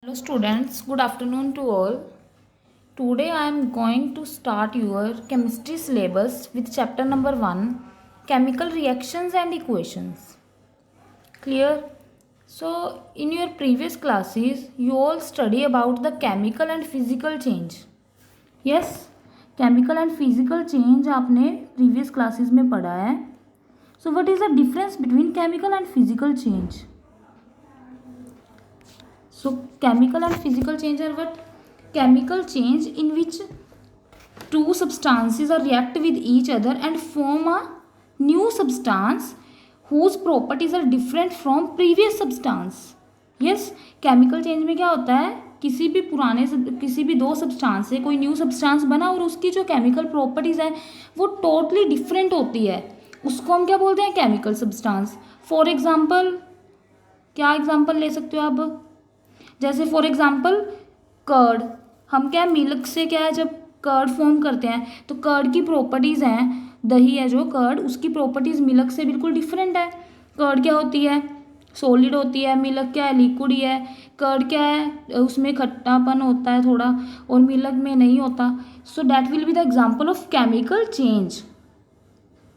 Hello students, good afternoon to all. Today I am going to start your chemistry syllabus with chapter number 1, chemical reactions and equations. Clear? So in your previous classes you all study about the chemical and physical change. Yes, chemical and physical change आपने previous classes में पढ़ा है. So what is the difference between chemical and physical change? So chemical and physical change are what? Chemical change in which two substances are react with each other and form a new substance whose properties are different from previous substance. Yes, chemical change में क्या होता है, किसी भी दो substance से कोई new substance बना और उसकी जो केमिकल प्रॉपर्टीज है वो टोटली डिफरेंट होती है, उसको हम क्या बोलते हैं, केमिकल सब्सटेंस. फॉर एग्जांपल क्या एग्जांपल ले सकते हो आप, जैसे फॉर एग्जांपल कर्ड. हम क्या मिल्क से क्या है, जब कर्ड फॉर्म करते हैं तो कर्ड की प्रॉपर्टीज़ हैं, दही है जो कर्ड, उसकी प्रॉपर्टीज़ मिल्क से बिल्कुल डिफरेंट है. कर्ड क्या होती है, सॉलिड होती है. मिल्क क्या है, लिक्विड ही है. कर्ड क्या है, उसमें खट्टापन होता है थोड़ा और मिल्क में नहीं होता. So that will be the example of chemical change.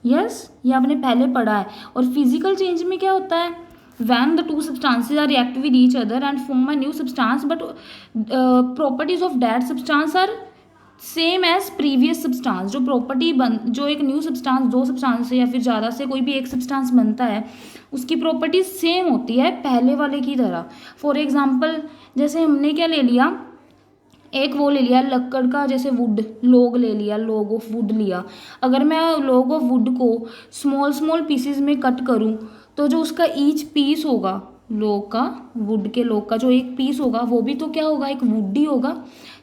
Yes, ये आपने पहले पढ़ा है. और फिजिकल चेंज में क्या होता है, when the two substances are react with each other and form a new substance but properties of that substance are same as previous substance. जो प्रॉपर्टी जो एक न्यू सब्सटेंस, दो सब्सटेंस से या फिर ज़्यादा से कोई भी एक सब्सटेंस बनता है उसकी प्रॉपर्टी सेम होती है पहले वाले की तरह. फॉर एग्जांपल जैसे हमने क्या ले लिया, एक वो ले लिया लकड़ का, जैसे वुड, लॉग ले लिया, लॉग ऑफ वुड लिया. अगर मैं लॉग ऑफ वुड को स्मॉल स्मॉल पीसेस में कट करूँ तो जो उसका ईच पीस होगा लॉग का, वुड के लॉग का जो एक पीस होगा वो भी तो क्या होगा, एक वुड ही होगा.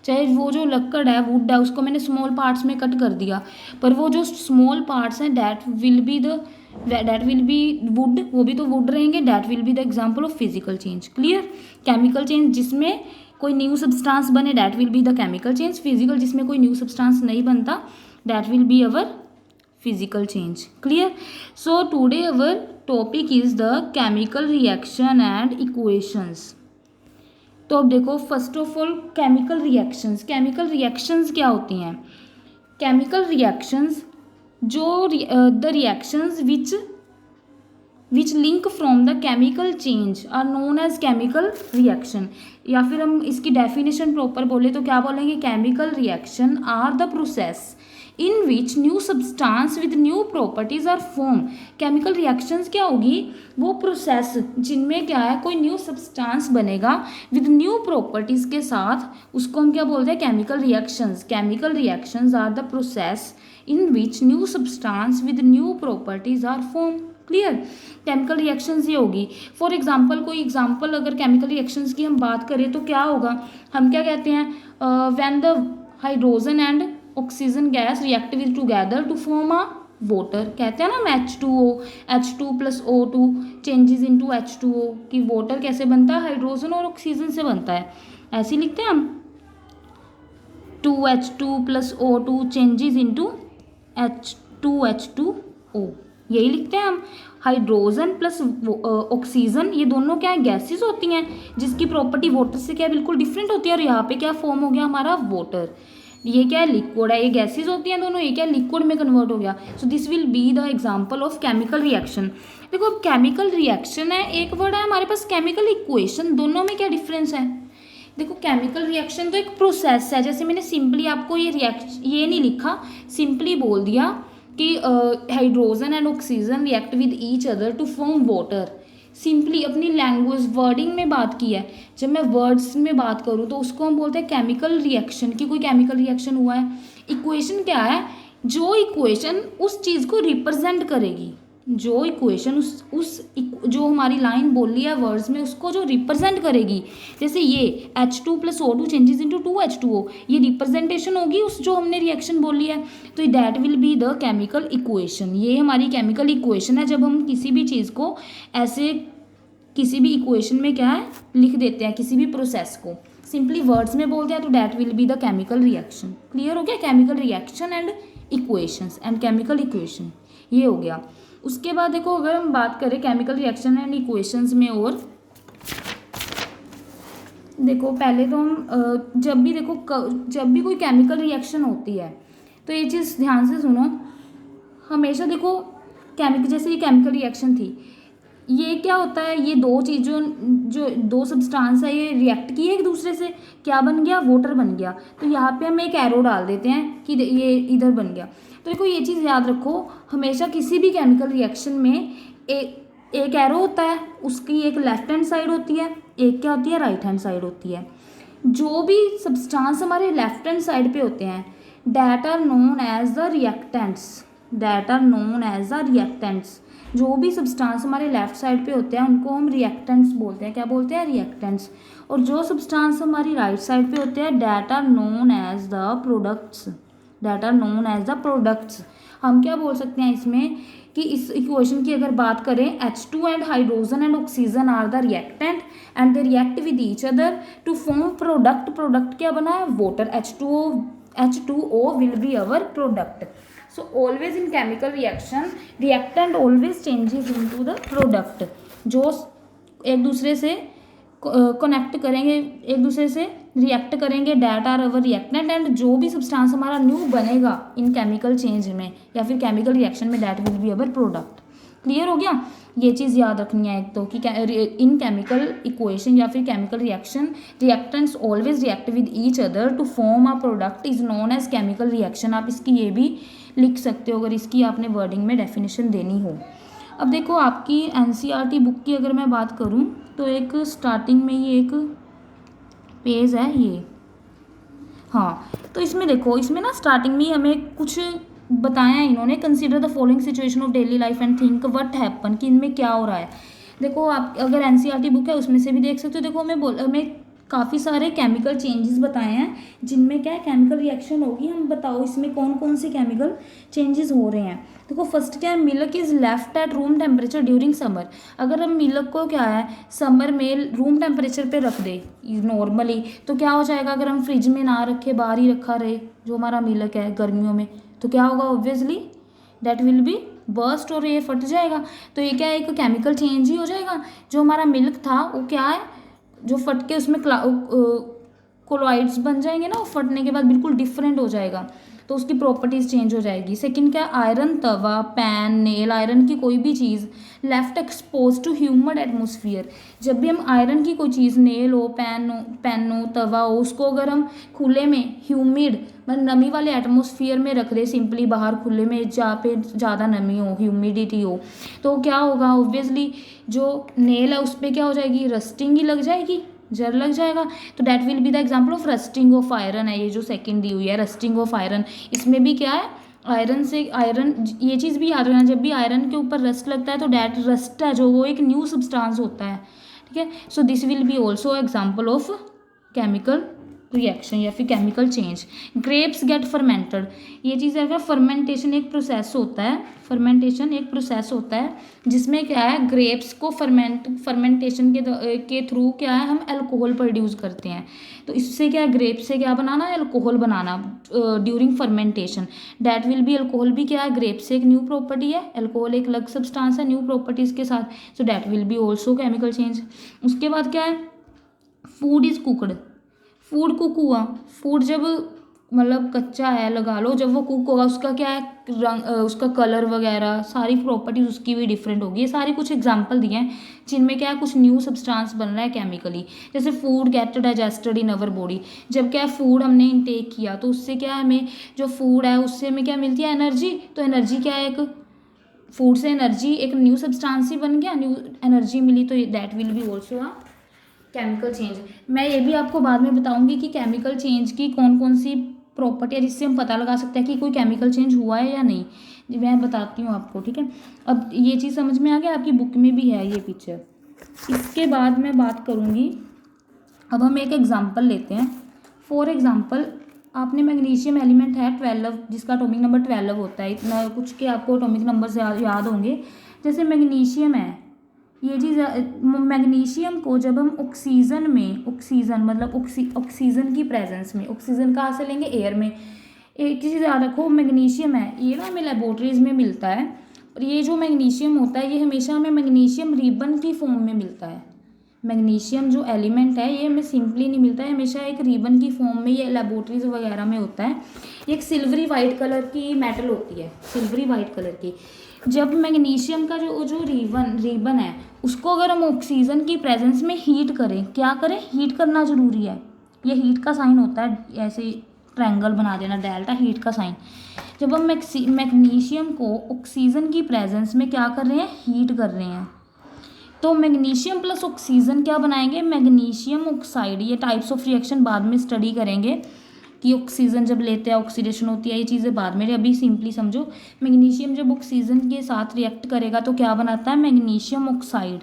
चाहे वो जो लकड़ है, वुड है, उसको मैंने स्मॉल पार्ट्स में कट कर दिया, पर वो जो स्मॉल पार्ट्स हैं दैट विल बी वुड, वो भी तो वुड रहेंगे. That will be the example of physical change. Clear? Chemical change जिसमें कोई न्यू सब्सटेंस बने that will be the chemical change. Physical जिसमें कोई न्यू सब्सटेंस नहीं बनता that will be our physical change. Clear? So today our topic is the chemical reaction and equations. तो अब देखो, first of all chemical reactions. Chemical reactions क्या होती हैं? केमिकल रिएक्शंस जो the reactions which link from the chemical change are known as chemical reaction. या फिर हम इसकी डेफिनेशन प्रॉपर बोले तो क्या बोलेंगे, chemical reaction are the process in which new substance with new properties are form. Chemical reactions क्या होगी, वो प्रोसेस जिनमें क्या है, कोई न्यू सब्सटेंस बनेगा विद न्यू प्रॉपर्टीज के साथ, उसको हम क्या बोलते हैं, chemical reactions. Chemical reactions are the process in which new substance with new properties are form. Clear? Chemical reactions ये होगी. फॉर एग्जाम्पल कोई एग्जाम्पल अगर केमिकल रिएक्शंस की हम बात करें तो क्या होगा, हम क्या कहते हैं, when the hydrogen and oxygen gas react with together to form a water. कहते हैं ना हम H2O, H2 plus O2 changes into H2O, कि वाटर कैसे बनता है, हाइड्रोजन और ऑक्सीजन से बनता है. ऐसे लिखते हैं हम 2H2 plus O2 changes into H2H2O, यही लिखते हैं हम. हाइड्रोजन प्लस ऑक्सीजन, ये दोनों क्या है, गैसेस होती हैं जिसकी प्रॉपर्टी वाटर से क्या बिल्कुल डिफरेंट होती है. और यहाँ पे क्या फॉर्म हो गया हमारा, वाटर. ये क्या है, लिक्विड है. ये गैसेस होती हैं दोनों, ये क्या लिक्विड में कन्वर्ट हो गया. सो this will be the example of chemical reaction. देखो अब केमिकल रिएक्शन है, एक वर्ड है हमारे पास केमिकल इक्वेशन. दोनों में क्या डिफरेंस है? देखो केमिकल रिएक्शन तो एक प्रोसेस है, जैसे मैंने सिंपली आपको ये नहीं लिखा, सिंपली बोल दिया कि hydrogen and oxygen react with each other to form water. Simply अपनी लैंग्वेज वर्डिंग में बात की है. जब मैं वर्ड्स में बात करूँ तो उसको हम बोलते हैं केमिकल रिएक्शन, कि कोई केमिकल रिएक्शन हुआ है. इक्वेशन क्या है, जो इक्वेशन उस चीज़ को रिप्रेजेंट करेगी, जो इक्वेशन जो हमारी लाइन बोली है वर्ड्स में उसको जो रिप्रेजेंट करेगी. जैसे ये H2 plus O2 changes into 2H2O, ये रिप्रेजेंटेशन होगी उस जो हमने रिएक्शन बोली है, तो that will be the chemical equation. ये हमारी केमिकल इक्वेशन है. जब हम किसी भी चीज़ को ऐसे किसी भी इक्वेशन में क्या है लिख देते हैं, किसी भी प्रोसेस को सिंपली वर्ड्स में बोलते हैं, तो that will be the chemical reaction. Clear हो गया? Chemical reaction and equations and chemical equation ये हो गया. उसके बाद देखो, अगर हम बात करें केमिकल रिएक्शन एंड इक्वेशंस में, और देखो पहले तो हम जब भी कोई केमिकल रिएक्शन होती है तो ये चीज़ ध्यान से सुनो। हमेशा देखो केमिकल, जैसे ये केमिकल रिएक्शन थी, ये क्या होता है, ये दो चीज़ों जो दो सब्सटेंस है ये रिएक्ट किए एक दूसरे से, क्या बन गया, वाटर बन गया। तो यहाँ पे हम एक एरो डाल देते हैं कि ये इधर बन गया। तो देखो ये चीज़ याद रखो, हमेशा किसी भी केमिकल रिएक्शन में एक एरो होता है, उसकी एक लेफ्ट हैंड साइड होती है, एक क्या होती है, राइट हैंड साइड होती है। जो भी सब्सटेंस हमारे लेफ्ट हैंड साइड पे होते हैं that are known as the reactants. जो भी सब्सटेंस हमारे लेफ्ट साइड पे होते हैं उनको हम रिएक्टेंट्स बोलते हैं। क्या बोलते हैं, रिएक्टेंट्स। और जो सब्सटेंस हमारी राइट साइड पे होते हैं that are known as the products. हम क्या बोल सकते हैं इसमें कि इस इक्वेशन की अगर बात करें, H2 and hydrogen and oxygen are the reactant and they react with each other to form product क्या बना है, water. H2O will be our product. So always in chemical reaction reactant always changes into the product। जो एक दूसरे से connect करेंगे, एक दूसरे से रिएक्ट करेंगे, that are our reactant. And जो भी सब्सटेंस हमारा न्यू बनेगा इन केमिकल चेंज में या फिर केमिकल रिएक्शन में, that will be our product. Clear हो गया, ये चीज़ याद रखनी है एक तो कि इन केमिकल इक्वेशन या फिर chemical reaction reactants always react with each other to form a product is known as chemical reaction. आप इसकी ये भी लिख सकते हो अगर इसकी आपने वर्डिंग में डेफिनेशन देनी हो। अब देखो आपकी एनसीईआरटी बुक की अगर मैं बात करूँ तो एक स्टार्टिंग में ये एक पेज है ये, हाँ। तो इसमें देखो, इसमें ना स्टार्टिंग में हमें कुछ बताया है इन्होंने, consider the following situation of daily life and think what happen, कि इनमें क्या हो रहा है। देखो आप अगर एनसीईआरटी बुक है उसमें से भी देख सकते हो। देखो हमें काफ़ी सारे केमिकल चेंजेस बताए हैं जिनमें क्या है, केमिकल रिएक्शन होगी। हम बताओ इसमें कौन कौन से केमिकल चेंजेस हो रहे हैं। देखो फर्स्ट क्या है, milk is left at room temperature during summer. अगर हम मिल्क को क्या है समर में रूम टेम्परेचर पे रख दे नॉर्मली, तो क्या हो जाएगा, अगर हम फ्रिज में ना रखे बाहर ही रखा रहे जो हमारा मिल्क है गर्मियों में, तो क्या होगा, obviously that will B burst और ये फट जाएगा। तो ये क्या है, एक केमिकल चेंज ही हो जाएगा। जो हमारा मिल्क था वो क्या है, जो फट के उसमें कोलॉइड्स बन जाएंगे ना, वो फटने के बाद बिल्कुल डिफरेंट हो जाएगा, तो उसकी प्रॉपर्टीज़ चेंज हो जाएगी। सेकंड क्या, आयरन तवा, पैन, नेल, आयरन की कोई भी चीज़ लेफ्ट एक्सपोज टू ह्यूमड एटमोसफियर। जब भी हम आयरन की कोई चीज़, नेल हो, पैन हो, तवा हो, उसको अगर हम खुले में ह्यूमिड मतलब नमी वाले एटमोसफियर में रख दे, सिंपली बाहर खुले में जहाँ पे ज़्यादा नमी हो, ह्यूमिडिटी हो, तो क्या होगा, ऑब्वियसली जो नेल है उस पर क्या हो जाएगी, रस्टिंग ही लग जाएगी, जर लग जाएगा। तो that will be the example of rusting of iron है, ये जो सेकंड दी हुई है रस्टिंग ऑफ आयरन। इसमें भी क्या है, आयरन ये चीज़ भी याद रखना, जब भी आयरन के ऊपर रस्ट लगता है तो डैट रस्ट है जो वो एक न्यू सब्सटेंस होता है, ठीक है। So this will be also example of chemical reaction या फिर chemical change. Grapes get fermented, ये चीज़ है, फर्मेंटेशन एक प्रोसेस होता है, जिसमें क्या है, ग्रेप्स को फर्मेंटेशन के थ्रू क्या है, हम अल्कोहल प्रोड्यूस करते हैं। तो इससे क्या है, ग्रेप से क्या बनाना है, alcohol banana during fermentation. That will be, alcohol भी क्या है, ग्रेप से एक न्यू प्रॉपर्टी है, अल्कोहल एक अलग सब्सटेंस है न्यू प्रॉपर्टीज़ के साथ। So that will be also chemical change. उसके बाद क्या है, food is cooked, food cook हुआ, फूड जब मतलब कच्चा है लगा लो, जब वो कुक होगा उसका क्या है, रंग, उसका कलर वगैरह सारी प्रॉपर्टीज उसकी भी डिफरेंट होगी। ये सारे कुछ एग्जांपल दिए हैं जिनमें क्या है, कुछ न्यू सब्सटेंस बन रहा है केमिकली। जैसे food gate digested in our body, जब क्या है फूड हमने इंटेक किया तो उससे क्या है, हमें जो फूड है उससे हमें क्या मिलती है, एनर्जी। तो एनर्जी क्या है, एक फूड से एनर्जी एक न्यू सब्सटेंस ही बन गया, न्यू एनर्जी मिली, तो that will be also a chemical change. मैं ये भी आपको बाद में बताऊंगी कि केमिकल चेंज की कौन कौन सी प्रॉपर्टी है जिससे हम पता लगा सकते हैं कि कोई केमिकल चेंज हुआ है या नहीं, मैं बताती हूँ आपको, ठीक है। अब ये चीज़ समझ में आ गया, आपकी बुक में भी है ये पिक्चर। इसके बाद मैं बात करूँगी, अब हम एक एग्जांपल लेते हैं। फॉर एग्जांपल, आपने मैग्नीशियम एलिमेंट है 12 जिसका एटॉमिक नंबर 12 होता है, इतना कुछ के आपको एटॉमिक नंबर से याद होंगे। जैसे मैग्नीशियम है, ये चीज़, मैग्नीशियम को जब हम ऑक्सीजन मतलब ऑक्सीजन की प्रेजेंस में, ऑक्सीजन कहाँ से लेंगे, एयर में। एक चीज़ याद रखो, मैग्नीशियम है ये ना हमें लेबोरेटरीज में मिलता है, और ये जो मैग्नीशियम होता है ये हमेशा हमें मैग्नीशियम रिबन की फॉर्म में मिलता है, मैग्नीशियम जो एलिमेंट है ये हमें सिंपली नहीं मिलता है, हमेशा एक रिबन की फॉर्म में, ये लेबोरेटरीज वगैरह में होता है। ये एक सिल्वरी वाइट कलर की मेटल होती है, सिल्वरी वाइट कलर की। जब मैग्नीशियम का जो रिबन है उसको अगर हम ऑक्सीजन की प्रेजेंस में हीट करें, क्या करें, हीट करना ज़रूरी है। ये हीट का साइन होता है, ऐसे ट्रायंगल बना देना, डेल्टा हीट का साइन। जब हम मैग्नीशियम को ऑक्सीजन की प्रेजेंस में क्या कर रहे हैं, हीट कर रहे हैं, तो मैग्नीशियम प्लस ऑक्सीजन क्या बनाएंगे, मैग्नीशियम ऑक्साइड। ये टाइप्स ऑफ रिएक्शन बाद में स्टडी करेंगे कि ऑक्सीजन जब लेते हैं ऑक्सीडेशन होती है, ये चीज़ें बाद में, अभी सिंपली समझो। मैग्नीशियम जब ऑक्सीजन के साथ रिएक्ट करेगा तो क्या बनाता है, मैग्नीशियम ऑक्साइड।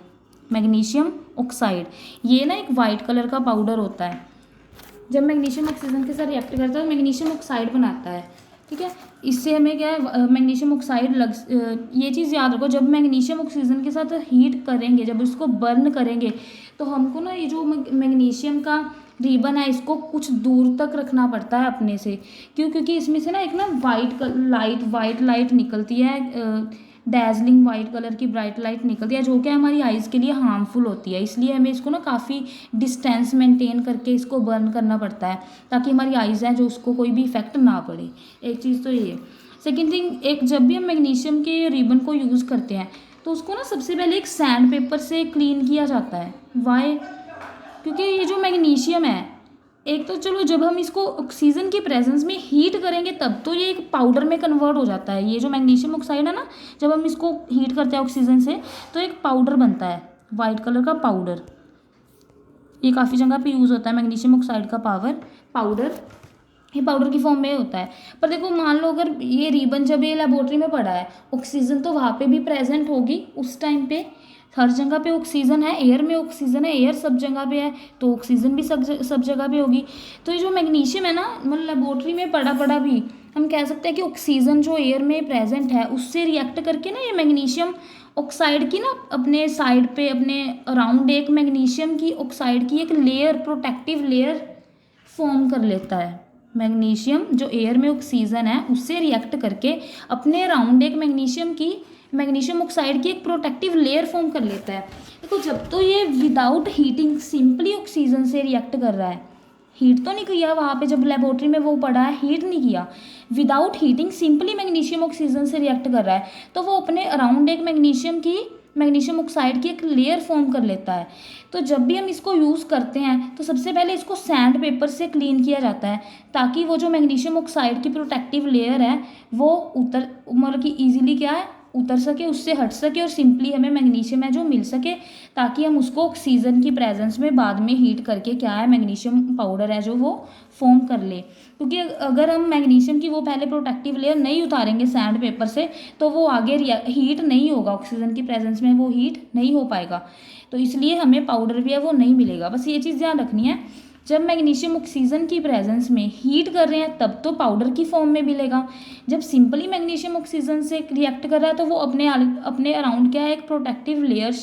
मैग्नीशियम ऑक्साइड ये ना एक वाइट कलर का पाउडर होता है। जब मैग्नीशियम ऑक्सीजन के साथ रिएक्ट करता है तो मैग्नीशियम ऑक्साइड बनाता है, ठीक है। इससे हमें क्या है, मैग्नीशियम ऑक्साइड ये चीज़ याद रखो, जब मैग्नीशियम ऑक्सीजन के साथ हीट करेंगे, जब इसको बर्न करेंगे, तो हमको ना ये जो मैग्नीशियम का रिबन है इसको कुछ दूर तक रखना पड़ता है अपने से। क्यों, क्योंकि इसमें से ना एक ना वाइट लाइट निकलती है, डैजलिंग वाइट कलर की ब्राइट लाइट निकलती है, जो कि हमारी आइज़ के लिए हार्मफुल होती है। इसलिए हमें इसको ना काफ़ी डिस्टेंस मेंटेन करके इसको बर्न करना पड़ता है, ताकि हमारी आइज़ हैं जो उसको कोई भी इफेक्ट ना पड़े। एक चीज़ तो ये है। सेकेंड थिंग, एक जब भी हम मैग्नीशियम के रिबन को यूज़ करते हैं तो उसको ना सबसे पहले एक सैंड पेपर से क्लीन किया जाता है। वाई, क्योंकि ये जो मैग्नीशियम है, एक तो चलो जब हम इसको ऑक्सीजन की प्रेजेंस में हीट करेंगे तब तो ये एक पाउडर में कन्वर्ट हो जाता है। ये जो मैग्नीशियम ऑक्साइड है ना, जब हम इसको हीट करते हैं ऑक्सीजन से तो एक पाउडर बनता है, वाइट कलर का पाउडर। ये काफ़ी जगह पे यूज़ होता है मैग्नीशियम ऑक्साइड का पाउडर। ये पाउडर की फॉर्म में होता है। पर देखो, मान लो अगर ये रिबन जब ये लेबोरेटरी में पड़ा है, ऑक्सीजन तो वहाँ पे भी प्रेजेंट होगी उस टाइम पे, हर जगह पे ऑक्सीजन है, एयर में ऑक्सीजन है, एयर सब जगह पे है, तो ऑक्सीजन भी सब जगह पे होगी। तो ये जो मैग्नीशियम है ना, मतलब लेबोरेटरी में पड़ा भी, हम कह सकते हैं कि ऑक्सीजन जो एयर में प्रेजेंट है उससे रिएक्ट करके ना ये मैग्नीशियम ऑक्साइड की ना अपने साइड पे, अपने अराउंड एक मैग्नीशियम की ऑक्साइड की एक लेयर, प्रोटेक्टिव लेयर फॉर्म कर लेता है। मैग्नीशियम जो एयर में ऑक्सीजन है उससे रिएक्ट करके अपने अराउंड एक मैग्नीशियम ऑक्साइड की एक प्रोटेक्टिव लेयर फॉर्म कर लेता है। देखो, जब तो ये विदाउट हीटिंग सिंपली ऑक्सीजन से रिएक्ट कर रहा है, हीट तो नहीं किया वहाँ पे, जब लेबोरेटरी में वो पड़ा है हीट नहीं किया, without heating simply magnesium oxygen से रिएक्ट कर रहा है, तो वो अपने अराउंड एक मैग्नीशियम ऑक्साइड की एक लेयर फॉर्म कर लेता है। तो जब भी हम इसको यूज़ करते हैं तो सबसे पहले इसको सैंड पेपर से क्लीन किया जाता है, ताकि वो जो मैग्नीशियम ऑक्साइड की प्रोटेक्टिव लेयर है वो मतलब कि ईजिली क्या है, उतर सके, उससे हट सके, और सिंपली हमें मैग्नीशियम है जो मिल सके, ताकि हम उसको ऑक्सीजन की प्रेजेंस में बाद में हीट करके क्या है, मैग्नीशियम पाउडर है जो वो फॉर्म कर ले। क्योंकि अगर हम मैग्नीशियम की वो पहले प्रोटेक्टिव लेयर नहीं उतारेंगे सैंड पेपर से तो वो आगे हीट नहीं होगा, ऑक्सीजन की प्रेजेंस में वो हीट नहीं हो पाएगा, तो इसलिए हमें पाउडर भी है वो नहीं मिलेगा। बस ये चीज़ ध्यान रखनी है, जब मैग्नीशियम ऑक्सीजन की प्रेजेंस में हीट कर रहे हैं तब तो पाउडर की फॉर्म में मिलेगा, जब सिंपली मैग्नीशियम ऑक्सीजन से रिएक्ट कर रहा है तो वो अपने अराउंड क्या है, एक प्रोटेक्टिव लेयर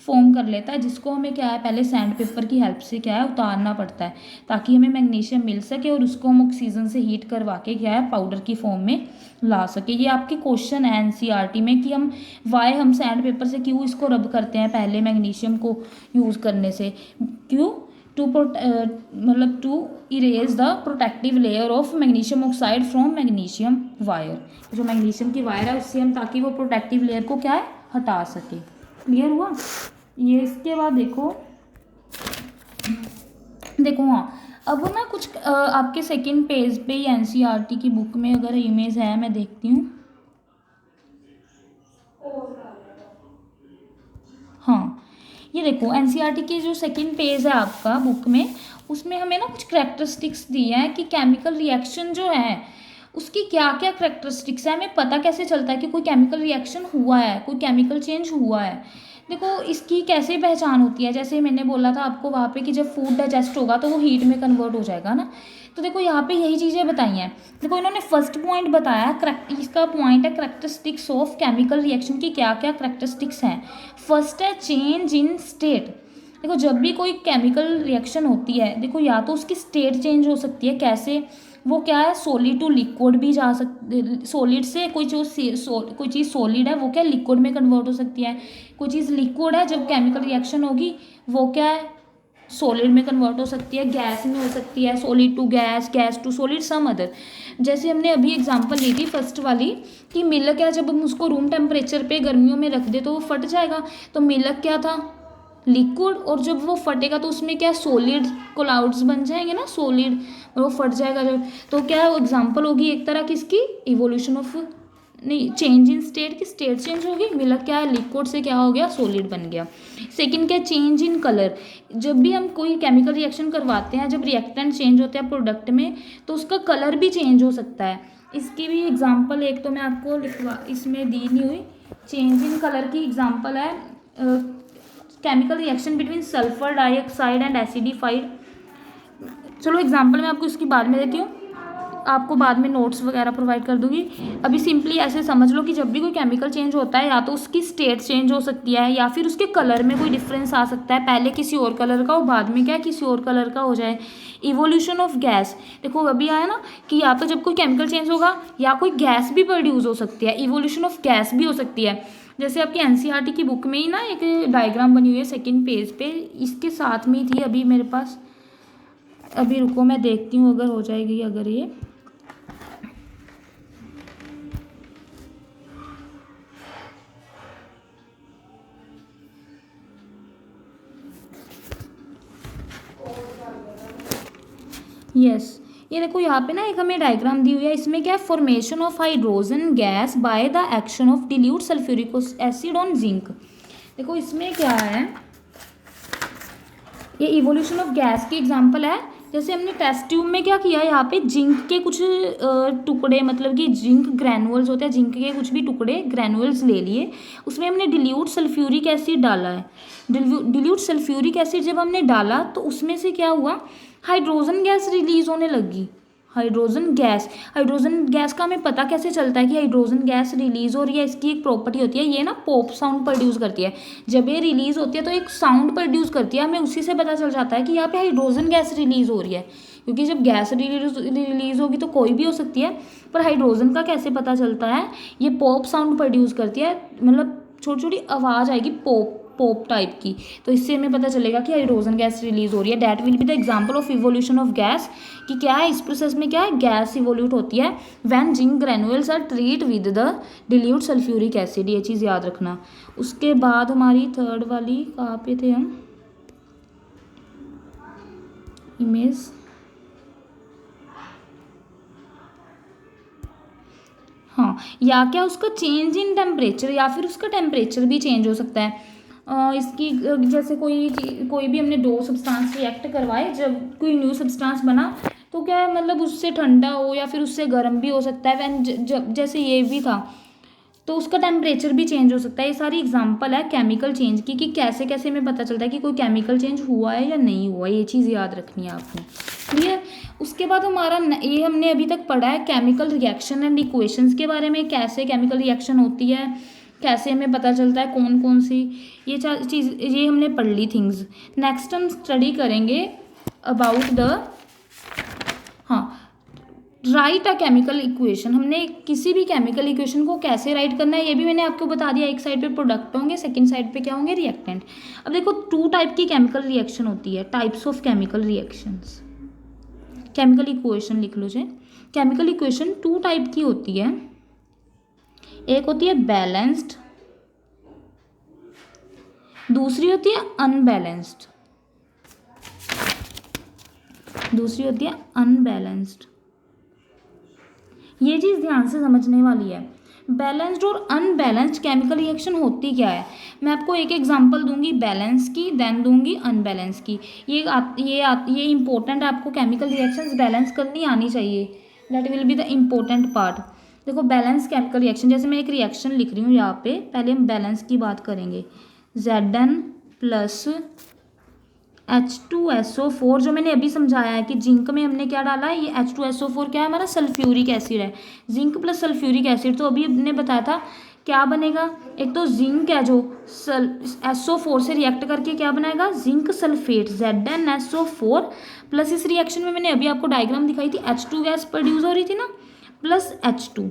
फॉर्म कर लेता है, जिसको हमें क्या है, पहले सैंड पेपर की हेल्प से क्या है, उतारना पड़ता है, ताकि हमें मैग्नीशियम मिल सके और उसको हम ऑक्सीजन से हीट करवा के क्या है, पाउडर की फॉर्म में ला सके। ये आपके क्वेश्चन है एनसीईआरटी में कि हम सैंड पेपर से क्यों इसको रब करते हैं पहले मैग्नीशियम को यूज़ करने से, क्यों, to erase the protective layer of magnesium oxide from magnesium wire. जो मैग्नीशियम की वायर है उससे हम, ताकि वो प्रोटेक्टिव लेयर को क्या है, हटा सके। क्लियर हुआ ये। इसके बाद देखो हाँ, अब ना कुछ आपके सेकंड पेज पे ही एनसीईआरटी की बुक में अगर इमेज है, मैं देखती हूँ। हाँ, ये देखो एनसीईआरटी के जो सेकंड पेज है आपका बुक में, उसमें हमें ना कुछ करैक्टरिस्टिक्स दी है कि केमिकल रिएक्शन जो है उसकी क्या क्या करैक्टरिस्टिक्स है, हमें पता कैसे चलता है कि कोई केमिकल रिएक्शन हुआ है, कोई केमिकल चेंज हुआ है। देखो, इसकी कैसे पहचान होती है, जैसे मैंने बोला था आपको वहाँ पे कि जब फूड डाइजेस्ट होगा तो वो हीट में कन्वर्ट हो जाएगा ना, तो देखो यहाँ पे यही चीज़ें बताई हैं। देखो, इन्होंने फर्स्ट पॉइंट बताया, इसका पॉइंट है करैक्टरिस्टिक्स ऑफ केमिकल रिएक्शन की क्या क्या करैक्टरिस्टिक्स हैं। फर्स्ट है चेंज इन स्टेट। देखो, जब भी कोई केमिकल रिएक्शन होती है, देखो या तो उसकी स्टेट चेंज हो सकती है, कैसे, वो क्या है, सॉलिड टू लिक्विड भी जा सकती, सॉलिड से कोई चीज़ सॉलिड है वो क्या लिक्विड में कन्वर्ट हो सकती है, कोई चीज़ लिक्विड है जब केमिकल रिएक्शन होगी वो क्या है, सॉलिड में कन्वर्ट हो सकती है, गैस में हो सकती है, solid to gas, gas to solid, some other. जैसे हमने अभी एग्जांपल ली थी फर्स्ट वाली कि मिल्क है, जब हम उसको रूम टेम्परेचर पे गर्मियों में रख दे तो वो फट जाएगा। तो मिल्क क्या था, लिक्विड, और जब वो फटेगा तो उसमें क्या सॉलिड क्लाउड्स बन जाएंगे ना, सॉलिड, और वो फट जाएगा जब। तो क्या एग्जांपल होगी एक तरह किसकी, इवोल्यूशन ऑफ, नहीं, चेंज इन स्टेट की, स्टेट चेंज होगी। मिल्क क्या है, लिक्विड से क्या हो गया, सॉलिड बन गया। सेकंड क्या, चेंज इन कलर। जब भी हम कोई केमिकल रिएक्शन करवाते हैं, जब रिएक्टेंट चेंज होते हैं प्रोडक्ट में, तो उसका कलर भी चेंज हो सकता है। इसकी भी एग्जांपल एक तो मैं आपको लिखवा इसमें दी नहीं हुई, चेंज इन कलर की एग्जांपल है chemical reaction between sulphur dioxide and acidified. चलो एग्जांपल मैं आपको इसकी बाद में देती हूँ, आपको बाद में नोट्स वगैरह प्रोवाइड कर दूंगी। अभी सिंपली ऐसे समझ लो कि जब भी कोई केमिकल चेंज होता है, या तो उसकी स्टेट चेंज हो सकती है, या फिर उसके कलर में कोई डिफरेंस आ सकता है, पहले किसी और कलर का और बाद में क्या किसी और कलर का हो जाए। इवोल्यूशन ऑफ गैस, देखो अभी आया ना कि या तो जब कोई केमिकल चेंज होगा या कोई गैस भी प्रोड्यूस हो सकती है, इवोल्यूशन ऑफ गैस भी हो सकती है। जैसे आपकी एनसीईआरटी की बुक में ही ना एक डायग्राम बनी हुई है सेकंड पेज पे, इसके साथ में ही थी अभी मेरे पास, अभी रुको मैं देखती हूँ अगर हो जाएगी, अगर ये यस ये देखो यहाँ पे ना एक हमें डायग्राम दी हुई है, इसमें क्या है, formation of hydrogen gas by the action of dilute sulphuric acid on zinc. देखो इसमें क्या है, ये इवोल्यूशन ऑफ गैस की एग्जांपल है। जैसे हमने टेस्ट ट्यूब में क्या किया, यहाँ पे जिंक के कुछ टुकड़े, मतलब कि जिंक ग्रैनुअल्स होते हैं, जिंक के कुछ भी टुकड़े ग्रैनुअल्स ले लिए, उसमें हमने डिल्यूट सल्फ्यूरिक एसिड डाला है। डिल्यूट सल्फ्यूरिक एसिड जब हमने डाला तो उसमें से क्या हुआ, हाइड्रोजन गैस रिलीज होने लगी। हाइड्रोजन गैस का हमें पता कैसे चलता है कि हाइड्रोजन गैस रिलीज हो रही है, इसकी एक प्रॉपर्टी होती है, ये ना पॉप साउंड प्रोड्यूस करती है। जब ये रिलीज होती है तो एक साउंड प्रोड्यूस करती है, हमें उसी से पता चल जाता है कि यहाँ पे हाइड्रोजन गैस रिलीज हो रही है। क्योंकि जब गैस रिलीज होगी तो कोई भी हो सकती है, पर हाइड्रोजन का कैसे पता चलता है, ये पॉप साउंड प्रोड्यूस करती है, मतलब छोटी छोटी आवाज़ आएगी पॉप पॉप टाइप की, तो इससे हमें पता चलेगा कि हाइड्रोजन गैस रिलीज हो रही है। That will be the example of evolution of gas, कि क्या है इस प्रोसेस में, क्या है, गैस इवोल्यूट होती है when zinc granules are treat with the dilute sulphuric acid, ये चीज़ याद रखना। उसके बाद हमारी थर्ड वाली कहाँ पे थे हम, इमेज, हाँ, या क्या उसका चेंज इन टेम्परेचर, या फिर उसका टेम्परेचर भी चेंज हो सकता है। इसकी जैसे कोई भी हमने दो सब्सटेंस रिएक्ट करवाए, जब कोई न्यू सब्सटेंस बना तो क्या है, मतलब उससे ठंडा हो या फिर उससे गर्म भी हो सकता है, वैन जब जैसे ये भी था तो उसका टेम्परेचर भी चेंज हो सकता है। ये सारी एग्जांपल है केमिकल चेंज की, कि कैसे कैसे हमें पता चलता है कि कोई केमिकल चेंज हुआ है या नहीं हुआ, ये चीज़ याद रखनी है आपने, क्लियर। उसके बाद हमारा ये हमने अभी तक पढ़ा है केमिकल रिएक्शन एंड इक्वेशंस के बारे में, कैसे केमिकल रिएक्शन होती है, कैसे हमें पता चलता है कौन कौन सी, ये चीज़ ये हमने पढ़ ली थिंग्स। नेक्स्ट हम स्टडी करेंगे अबाउट द, हाँ, राइट अ केमिकल इक्वेशन। हमने किसी भी केमिकल इक्वेशन को कैसे राइट करना है ये भी मैंने आपको बता दिया। एक साइड पे प्रोडक्ट होंगे, सेकंड साइड पे क्या होंगे, रिएक्टेंट। अब देखो टू टाइप की केमिकल रिएक्शन होती है, types of chemical reactions. Chemical equation लिख लो जी, केमिकल इक्वेशन टू टाइप की होती है, एक होती है बैलेंस्ड, दूसरी होती है अनबैलेंस्ड, दूसरी होती है अनबैलेंस्ड। ये चीज़ ध्यान से समझने वाली है। बैलेंस्ड और अनबैलेंस्ड केमिकल रिएक्शन होती क्या है, मैं आपको एक एग्जांपल दूंगी बैलेंस की, देन दूंगी अनबैलेंस की। ये इंपॉर्टेंट है, आपको केमिकल रिएक्शंस बैलेंस करनी आनी चाहिए, that will be the important part. देखो बैलेंस केमिकल रिएक्शन, जैसे मैं एक रिएक्शन लिख रही हूँ यहाँ पे, पहले हम बैलेंस की बात करेंगे। Zn प्लस H2SO4, जो मैंने अभी समझाया है कि जिंक में हमने क्या डाला है, ये H2SO4 क्या है, हमारा सल्फ्यूरिक एसिड है। जिंक प्लस सल्फ्यूरिक एसिड, तो अभी हमने बताया था क्या बनेगा, एक तो जिंक है जो SO4 से रिएक्ट करके क्या बनाएगा, जिंक सल्फेट ZnSO4, प्लस इस रिएक्शन में मैंने अभी आपको डायग्राम दिखाई थी, H2 गैस प्रोड्यूस हो रही थी ना, प्लस H2,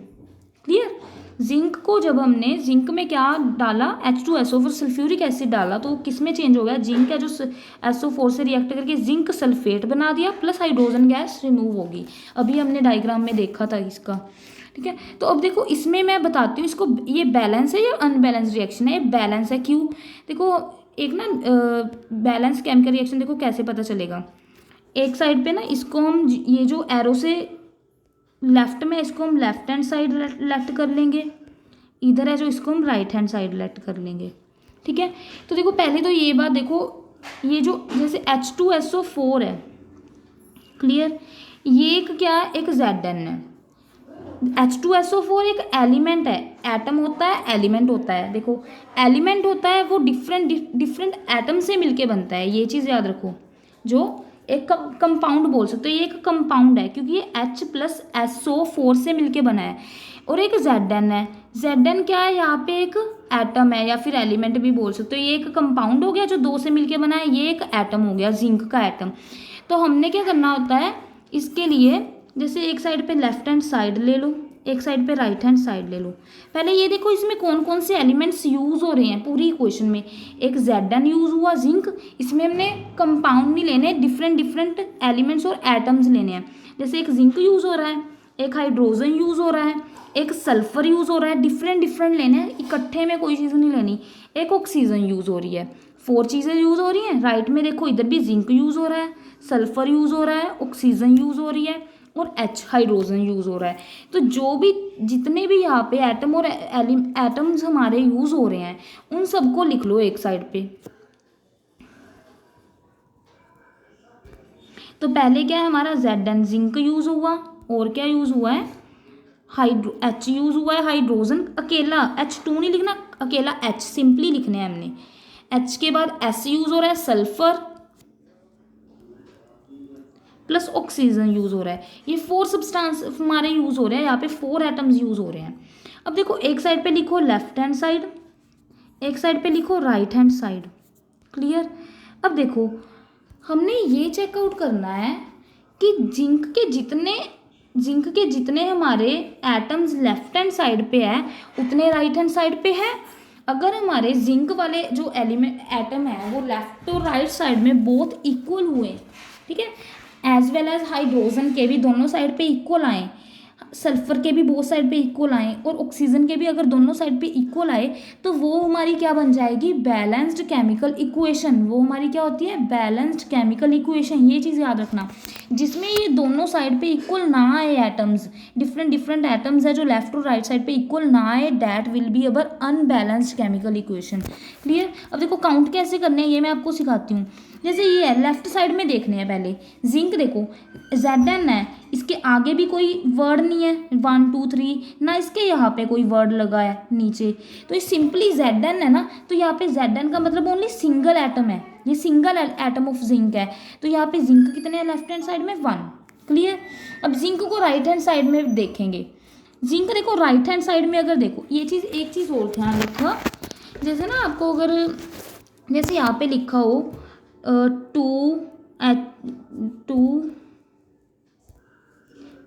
क्लियर। जिंक को जब हमने जिंक में क्या डाला, H2SO4 सल्फ्यूरिक एसिड डाला, तो किस में चेंज हो गया, जिंक है जो SO4 से रिएक्ट करके जिंक सल्फेट बना दिया, प्लस हाइड्रोजन गैस रिमूव होगी। अभी हमने डायग्राम में देखा था इसका, ठीक है। तो अब देखो इसमें मैं बताती हूँ इसको, ये बैलेंस है या अनबैलेंस रिएक्शन है, ये बैलेंस है। क्यों, देखो एक ना बैलेंस केमिकल रिएक्शन देखो कैसे पता चलेगा। एक साइड पे ना इसको हम ये जो एरो से लेफ्ट में, इसको हम लेफ्ट हैंड साइड लेफ्ट कर लेंगे, इधर है जो इसको हम राइट हैंड साइड लेफ्ट कर लेंगे, ठीक है। तो देखो पहले तो ये बात देखो, ये जो जैसे H2SO4 है, क्लियर, ये एक क्या है, एक Zn है। H2SO4 एक एलिमेंट है, एटम होता है एलिमेंट होता है। देखो एलिमेंट होता है वो डिफरेंट एटम से मिलके बनता है, ये चीज़ याद रखो। जो एक कंपाउंड बोल सकते हो, ये एक कंपाउंड है क्योंकि ये H+SO4 से मिलके बना है। और एक Zn है, Zn क्या है, यहाँ पे एक एटम है या फिर एलिमेंट भी बोल सकते हो। ये एक कंपाउंड हो गया जो दो से मिलके बना है, ये एक एटम हो गया, जिंक का एटम। तो हमने क्या करना होता है इसके लिए, जैसे एक साइड पे लेफ्ट हैंड साइड ले लो, एक साइड पे राइट हैंड साइड ले लो। पहले ये देखो इसमें कौन कौन से एलिमेंट्स यूज़ हो रहे हैं पूरी इक्वेशन में। एक Zn यूज़ हुआ, जिंक, इसमें हमने कंपाउंड नहीं लेने, डिफरेंट एलिमेंट्स और एटम्स लेने हैं। जैसे एक जिंक यूज़ हो रहा है, एक हाइड्रोजन यूज़ हो रहा है, एक सल्फर यूज़ हो रहा है, डिफरेंट लेने हैं, इकट्ठे में कोई चीज़ नहीं लेनी। एक ऑक्सीजन यूज़ हो रही है, 4 चीज़ें यूज़ हो रही हैं। राइट में देखो इधर भी जिंक यूज़ हो रहा है, सल्फर यूज़ हो रहा है, ऑक्सीजन यूज़ हो रही है और H हाइड्रोजन यूज़ हो रहा है। तो जो भी जितने भी यहाँ पे एटम और एटम्स हमारे यूज़ हो रहे हैं उन सबको लिख लो एक साइड पे। तो पहले क्या है हमारा Zn, जिंक यूज़ हुआ, और क्या यूज़ हुआ है, H यूज़ हुआ है, हाइड्रोजन अकेला, H2 नहीं लिखना, अकेला H सिंपली लिखने हैं हमने। H के बाद S यूज़ हो रहा है, सल्फर प्लस ऑक्सीजन यूज़ हो रहा है। ये 4 सब्सटेंस हमारे यूज़ हो रहे हैं, यहाँ पे 4 एटम्स यूज़ हो रहे हैं। अब देखो एक साइड पे लिखो लेफ्ट हैंड साइड, एक साइड पे लिखो राइट हैंड साइड, क्लियर। अब देखो हमने ये चेकआउट करना है कि जिंक के जितने हमारे एटम्स लेफ्ट हैंड साइड पे है उतने राइट हैंड साइड पे है। अगर हमारे जिंक वाले जो एटम है वो लेफ्ट और राइट साइड में बोथ इक्वल हुए, ठीक है, एज वेल एज हाइड्रोजन के भी दोनों साइड पे इक्वल आए, सल्फर के भी बोथ साइड पे इक्वल आए और ऑक्सीजन के भी अगर दोनों साइड पे इक्वल आए, तो वो हमारी क्या बन जाएगी, बैलेंस्ड केमिकल इक्वेशन। वो हमारी क्या होती है, बैलेंस्ड केमिकल इक्वेशन। ये चीज़ याद रखना, जिसमें ये दोनों साइड पे इक्वल ना आए एटम्स, डिफरेंट एटम्स है जो लेफ्ट और राइट साइड पे इक्वल ना आए, that will be our unbalanced chemical equation, clear. अब देखो काउंट कैसे करने हैं ये मैं आपको सिखाती हूँ। जैसे ये है लेफ्ट साइड में देखने हैं पहले, जिंक देखो Zn है, इसके आगे भी कोई वर्ड नहीं है 1 2 3 ना, इसके यहाँ पे कोई वर्ड लगा है नीचे, तो ये सिंपली Zn है ना। तो यहाँ पे Zn का मतलब ओनली सिंगल एटम है, ये सिंगल एटम ऑफ जिंक है। तो यहाँ पे जिंक कितने हैं लेफ्ट हैंड साइड में, 1, क्लियर। अब जिंक को राइट हैंड साइड में देखेंगे, जिंक देखो राइट हैंड साइड में अगर देखो, ये चीज़ एक चीज़ और ध्यान रखो, जैसे ना आपको अगर जैसे यहाँ पे लिखा हो 2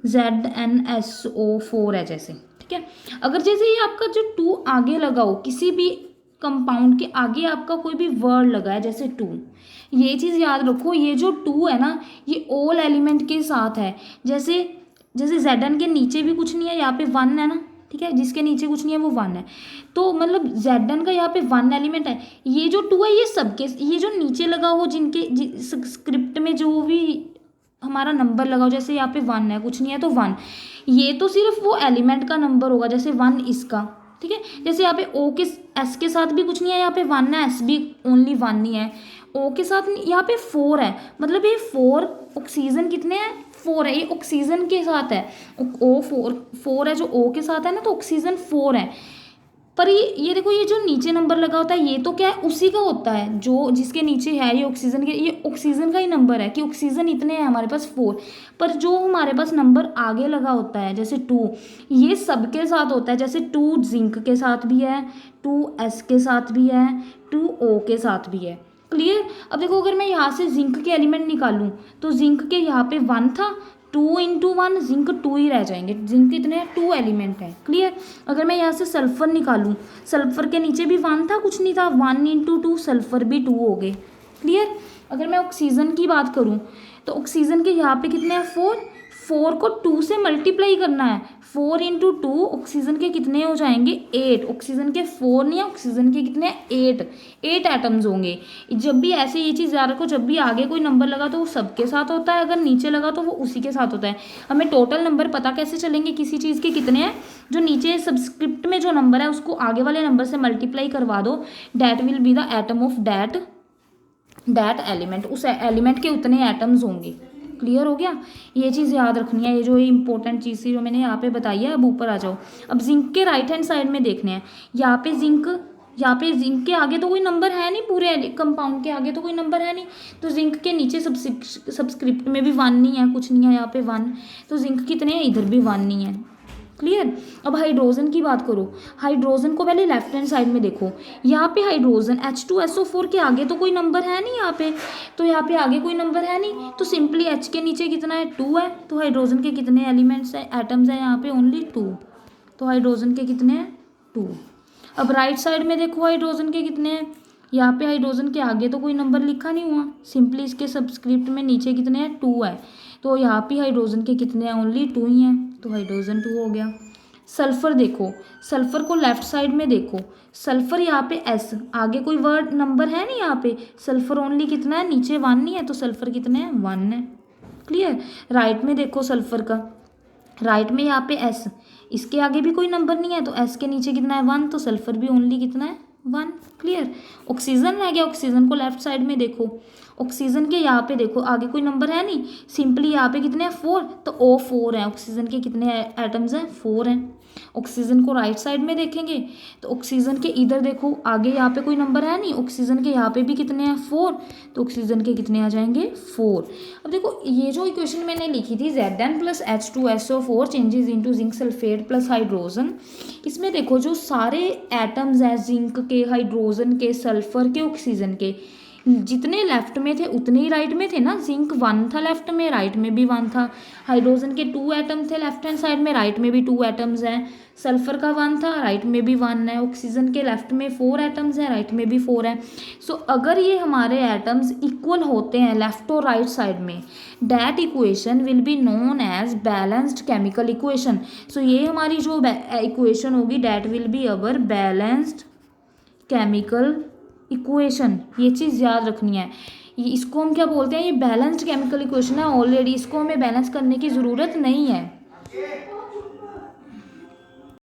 ZnSO4 है जैसे, ठीक है। अगर जैसे ये आपका जो 2 आगे लगा हो, किसी भी कंपाउंड के आगे आपका कोई भी वर्ड लगा है जैसे 2, ये चीज़ याद रखो, ये जो 2 है ना ये ऑल एलिमेंट के साथ है। जैसे Zn के नीचे भी कुछ नहीं है, यहाँ पे 1 है ना, ठीक है, जिसके नीचे कुछ नहीं है वो 1 है। तो मतलब Zn का यहाँ पे 1 एलिमेंट है, ये जो 2 है ये सबके, ये जो नीचे लगा हो जिनके स्क्रिप्ट में जो भी हमारा नंबर लगा हो, जैसे यहाँ पे 1 है, कुछ नहीं है तो 1, ये तो सिर्फ वो एलिमेंट का नंबर होगा, जैसे 1 इसका, ठीक है। जैसे यहाँ पे O के S के साथ भी कुछ नहीं है, यहाँ पे 1 है, S भी ओनली 1 ही है, O के साथ यहाँ पे 4 है, मतलब ये 4, ऑक्सीजन कितने हैं, 4 है, ये ऑक्सीजन के साथ है, O4 है जो O के साथ है ना, तो ऑक्सीजन 4 है। पर ये देखो ये जो नीचे नंबर लगा होता है ये तो क्या है, उसी का होता है जो जिसके नीचे है, ये ऑक्सीजन का ही नंबर है कि ऑक्सीजन इतने हैं हमारे पास 4। पर जो हमारे पास नंबर आगे लगा होता है जैसे 2, ये सबके साथ होता है, जैसे 2 जिंक के साथ भी है, 2 S के साथ भी है, 2 O के साथ भी है, क्लियर। अब देखो अगर मैं यहाँ से जिंक के एलिमेंट निकालूँ तो जिंक के यहाँ पे 1 था, 2 इंटू 1 जिंक 2 ही रह जाएंगे, जिंक कितने हैं 2 एलिमेंट हैं। क्लियर। अगर मैं यहाँ से सल्फर निकालूँ, सल्फर के नीचे भी 1 था, कुछ नहीं था, 1 इंटू 2 सल्फर भी 2 हो गए। क्लियर। अगर मैं ऑक्सीजन की बात करूँ तो ऑक्सीजन के यहाँ पे कितने हैं 4 को 2 से मल्टीप्लाई करना है, 4 इंटू 2 ऑक्सीजन के कितने हो जाएंगे 8, ऑक्सीजन के 4 नहीं है, ऑक्सीजन के कितने 8 एटम्स होंगे। जब भी ऐसे ये चीज़ याद रखो, जब भी आगे कोई नंबर लगा तो वो सबके साथ होता है, अगर नीचे लगा तो वो उसी के साथ होता है। हमें टोटल नंबर पता कैसे चलेंगे किसी चीज़ के कितने हैं, जो नीचे सब्सक्रिप्ट में जो नंबर है उसको आगे वाले नंबर से मल्टीप्लाई करवा दो, that will be the atom of that element, उस एलिमेंट के उतने एटम्स होंगे। क्लियर हो गया। ये चीज़ याद रखनी है, ये जो इंपॉर्टेंट चीज़ थी जो मैंने यहाँ पे बताई है। अब ऊपर आ जाओ। अब जिंक के राइट हैंड साइड में देखने हैं। यहाँ पे जिंक के आगे तो कोई नंबर है नहीं, पूरे कंपाउंड के आगे तो कोई नंबर है नहीं, तो जिंक के नीचे सब्सक्रिप्ट में भी 1 नहीं है, कुछ नहीं है, यहाँ पे 1, तो जिंक कितने हैं, इधर भी 1 नहीं है। क्लियर। अब हाइड्रोजन की बात करो, हाइड्रोजन को पहले लेफ्ट हैंड साइड में देखो, यहाँ पे हाइड्रोजन H2SO4 के आगे तो कोई नंबर है नहीं यहाँ पे, तो यहाँ पे आगे कोई नंबर है नहीं, तो सिंपली H के नीचे कितना है 2 है, तो हाइड्रोजन के कितने एलिमेंट्स हैं, एटम्स हैं यहाँ पे ओनली 2, तो हाइड्रोजन के कितने हैं 2। अब राइट साइड में देखो हाइड्रोजन के कितने हैं, यहाँ पे हाइड्रोजन के आगे तो कोई नंबर लिखा नहीं हुआ, सिंपली इसके सब्सक्रिप्ट में नीचे कितने हैं 2 है, तो यहाँ पे हाइड्रोजन के कितने हैं ओनली 2 ही हैं, तो हाइड्रोजन 2 हो गया। सल्फर देखो, सल्फर को लेफ्ट साइड में देखो, सल्फर यहाँ पे S, आगे कोई वर्ड नंबर है नहीं यहाँ पे, सल्फर ओनली कितना है, नीचे 1 नहीं है, तो सल्फर कितने हैं 1 है। क्लियर। राइट में देखो सल्फर का, राइट में यहाँ पे S, इसके आगे भी कोई नंबर नहीं है, तो S के नीचे कितना है 1, तो सल्फर भी ओनली कितना है 1। क्लियर। ऑक्सीजन रह गया, ऑक्सीजन को लेफ्ट साइड में देखो, ऑक्सीजन के यहाँ पे देखो आगे कोई नंबर है नहीं, सिंपली यहाँ पे कितने हैं 4, तो O4 है, ऑक्सीजन के कितने एटम्स हैं 4 हैं। ऑक्सीजन को राइट साइड में देखेंगे तो ऑक्सीजन के इधर देखो आगे यहाँ पे कोई नंबर है नहीं, ऑक्सीजन के यहाँ पे भी कितने हैं 4, तो ऑक्सीजन के कितने आ जाएंगे 4। अब देखो ये जो इक्वेशन मैंने लिखी थी Zn plus H2SO4 changes into zinc sulphate plus hydrogen, इसमें देखो जो सारे एटम्स हैं जिंक के, हाइड्रोजन के, सल्फर के, ऑक्सीजन के, जितने लेफ्ट में थे उतने ही राइट में थे ना, जिंक 1 था लेफ्ट में, राइट में भी 1 था, हाइड्रोजन के 2 एटम थे लेफ्ट हैंड साइड में, राइट में भी 2 एटम्स हैं, सल्फर का 1 था, राइट में भी 1 है, ऑक्सीजन के लेफ्ट में 4 एटम्स हैं, राइट में भी 4 है। सो अगर ये हमारे एटम्स इक्वल होते हैं लेफ्ट और राइट साइड में, that equation will be known as balanced chemical equation. So ये हमारी जो इक्वेशन होगी that will be our balanced chemical equation. ये चीज़ याद रखनी है, इसको हम क्या बोलते हैं, ये बैलेंस्ड केमिकल इक्वेशन है ऑलरेडी, इसको हमें बैलेंस करने की ज़रूरत नहीं है।